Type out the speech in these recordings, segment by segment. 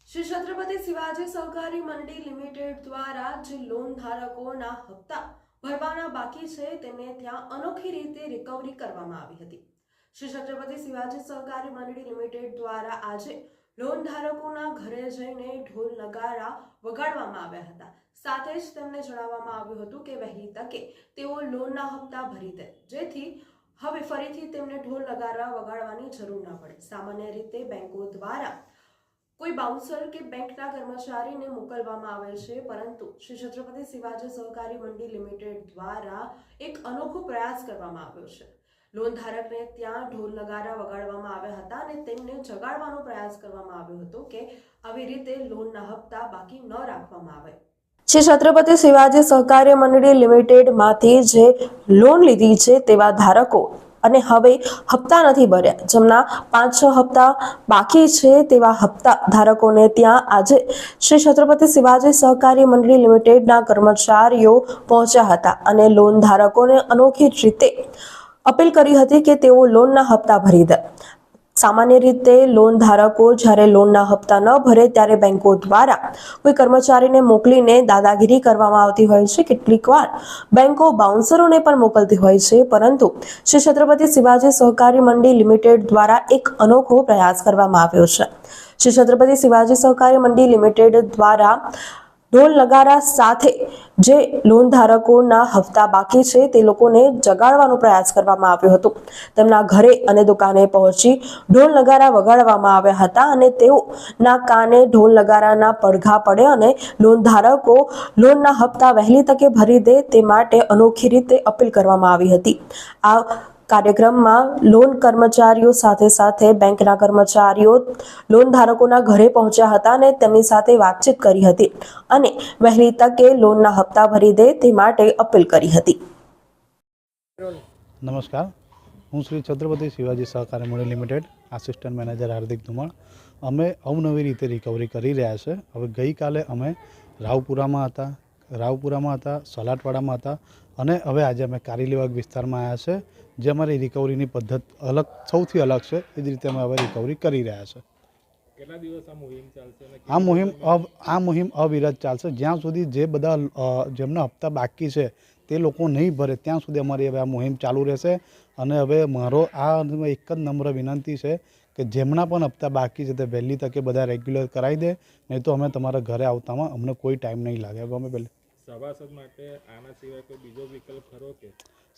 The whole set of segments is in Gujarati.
श्री छत्रपति शिवाजी सहकारी मंडी लिमिटेड द्वारा जे लोन धारकोना हप्ता भरवाना बाकी छे तेમને ત્યાં અનોખી રીતે રિકવરી કરવામાં આવી હતી। શ્રી છત્રપતિ શિવાજી સહકારી મંડળી લિમિટેડ દ્વારા આજે લોન ધારકોના ઘરે જઈને ઢોલ નગારા વગાડવામાં આવ્યા હતા। સાથે જ તેમને જણાવવામાં આવ્યું હતું કે વહેલી તકે તેઓ લોનના હપ્તા ભરી દે, જેથી હવે ફરીથી તેમને ઢોલ નગારા વગાડવાની જરૂર ન પડે। સામાન્ય રીતે બેંકો દ્વારા કોઈ બાઉન્સર કે બેંકના કર્મચારીને મોકલવામાં આવે છે, પરંતુ શ્રી છત્રપતિ શિવાજી સહકારી મંડી લિમિટેડ દ્વારા એક અનોખો પ્રયાસ કરવામાં આવ્યો છે। લોન ધારકને ત્યાં ઢોલ નગારા વગાડવામાં આવ્યા હતા અને તેમને જગાડવાનો પ્રયાસ કરવામાં આવ્યો હતો કે આવી રીતે લોનના હપ્તા બાકી ન રાખવામાં આવે। શ્રી છત્રપતિ શિવાજી સહકારી મંડળી લિમિટેડમાંથી જે લોન લીધી છે તેવા ધારકો અને હવે હપ્તા નથી ભર્યા, જેમના 5-6 હપ્તા બાકી છે તેવા હપ્તા ધારકોને ત્યાં આજે શ્રી છત્રપતિ શિવાજી સહકારી મંડળી લિમિટેડના કર્મચારીઓ પહોંચ્યા હતા અને લોન ધારકોને અનોખી રીતે અપીલ કરી હતી કે તેઓ લોનના હપ્તા ભરી દે। સામાન્ય રીતે લોન ધારકો જ્યારે લોનના હપ્તા ન ભરે ત્યારે બેંકો દ્વારા કોઈ કર્મચારીને મોકલીને દાદાગીરી કરવામાં આવતી હોય છે। કેટલીકવાર બેંકો બાઉન્સરોને પણ મોકલતી હોય છે, પરંતુ શ્રી છત્રપતિ શિવાજી સહકારી મંડી લિમિટેડ દ્વારા એક અનોખો પ્રયાસ કરવામાં આવ્યો છે। શ્રી છત્રપતિ શિવાજી સહકારી મંડી લિમિટેડ દ્વારા ઢોલ નગારા સાથે જે લોન ધારકોના હપ્તા બાકી છે તે લોકોને જગાડવાનો પ્રયાસ કરવામાં આવ્યો હતો। તેમના ઘરે અને દુકાને પહોંચી ઢોલ નગારા વગાડવામાં આવ્યા હતા અને તેઓના કાને ઢોલ નગારાના પડઘા પડે અને લોન ધારકો લોનના હપ્તા વહેલી તકે ભરી દે તે માટે અનોખી રીતે અપીલ કરવામાં આવી હતી। આ કાર્યક્રમમાં લોન કર્મચારીઓ સાથે સાથે બેંકના કર્મચારીઓ લોન ધારકોના ઘરે પહોંચ્યા હતા અને તેમની સાથે વાતચીત કરી હતી અને વહેલી તકે લોનના હપ્તા ભરી દે તે માટે અપીલ કરી હતી। નમસ્કાર, હું શ્રી છત્રપતિ શિવાજી સહકારી મંડળી લિમિટેડ આસિસ્ટન્ટ મેનેજર હાર્દિક ધુમાણ। અમે અવનવી રીતે રિકવરી કરી રહ્યા છે। હવે ગઈકાલે અમે રાવપુરામાં હતા, સલાટવાડામાં હતા અને હવે આજે અમે કારેલીબાગ વિસ્તારમાં આવ્યા છે, જે અમારી રિકવરીની પદ્ધતિ સૌથી અલગ છે। એ જ રીતે અમે હવે રિકવરી કરી રહ્યા છે। કેટલા દિવસ આ મુહિમ ચાલશે? આ મુહિમ અવિરત ચાલશે, જ્યાં સુધી જે બધા જેમના હપ્તા બાકી છે તે લોકો નહીં ભરે ત્યાં સુધી અમારી હવે આ મુહિમ ચાલુ રહેશે। અને હવે મારો આ એક જ નમ્ર વિનંતી છે કે જેમના પણ હપ્તા બાકી છે તે વહેલી તકે બધા રેગ્યુલર કરાવી દે, નહીં તો અમે તમારા ઘરે આવતામાં અમને કોઈ ટાઈમ નહીં લાગે। હવે અમે પહેલે સભાસદ માટે આના સિવાય કોઈ બીજો વિકલ્પ ખરો કે?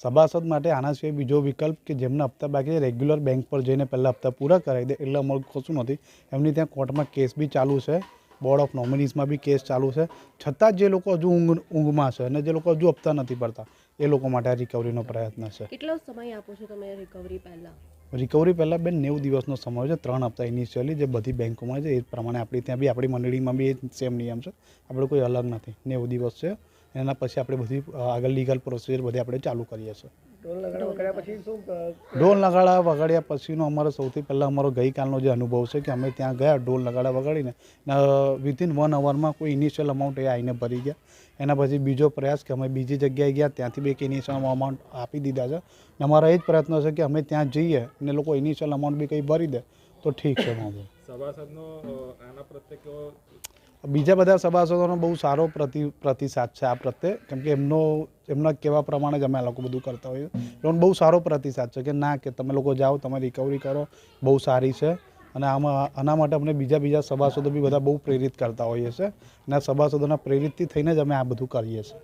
સભાસદ માટે આના સિવાય બીજો વિકલ્પ કે જેમના હપ્તા બાકી છે રેગ્યુલર બેંક પર જઈને પહેલાં હપ્તા પૂરા કરાવી દે, એટલે અમારું કશું નથી। એમની ત્યાં કોર્ટમાં કેસ બી ચાલુ છે, બોર્ડ ઓફ નોમિનીઝમાં બી કેસ ચાલુ છે, છતાં જે લોકો હજુ ઊંઘમાં છે અને જે લોકો હજુ હપ્તા નથી ભરતા એ લોકો માટે આ રિકવરીનો પ્રયત્ન છે। કેટલો સમય આપો છો તમે રિકવરી પહેલા? રિકવરી પહેલાં બેન 90 દિવસનો સમય છે, 3 હપ્તા ઇનિશિયલી જે બધી બેંકોમાં છે એ પ્રમાણે આપણી ત્યાં બી આપણી મંડળીમાં બી એ સેમ નિયમ છે, આપણે કોઈ અલગ નથી। 90 દિવસ છે, એના પછી આપણે બધી આગળ લીગલ પ્રોસિજર બધી આપણે ચાલુ કરીએ છીએ। ઢોલ નગાડા વગાડ્યા પછીનો અમારો સૌથી પહેલાં અમારો ગઈકાલનો જે અનુભવ છે કે અમે ત્યાં ગયા ઢોલ નગાડા વગાડીને વિધિન 1 અવરમાં કોઈ ઇનિશિયલ અમાઉન્ટ એ આવીને ભરી ગયા। એના પછી બીજો પ્રયાસ કે અમે બીજી જગ્યાએ ગયા ત્યાંથી બી એક ઇનિશિયલ અમાઉન્ટ આપી દીધા છે। અને અમારા એ જ પ્રયત્ન છે કે અમે ત્યાં જઈએ અને લોકો ઇનિશિયલ અમાઉન્ટ બી કંઈ ભરી દે તો ઠીક છે। સભાસદનો આના પ્રત્યે કેવો? બીજા બધા સભાસદોનો બહુ સારો પ્રતિસાદ છે આ પ્રત્યે, કેમ કે એમના કહેવા પ્રમાણે જ અમે આ લોકો બધું કરતા હોઈએ। એનો બહુ સારો પ્રતિસાદ છે કે ના કે તમે લોકો જાઓ, તમે રિકવરી કરો, બહુ સારી છે। અને આના માટે અમને બીજા સભાસદો બી બધા બહુ પ્રેરિત કરતા હોઈએ છીએ અને આ સભાસદોના પ્રેરિતથી થઈને જ અમે આ બધું કરીએ છીએ।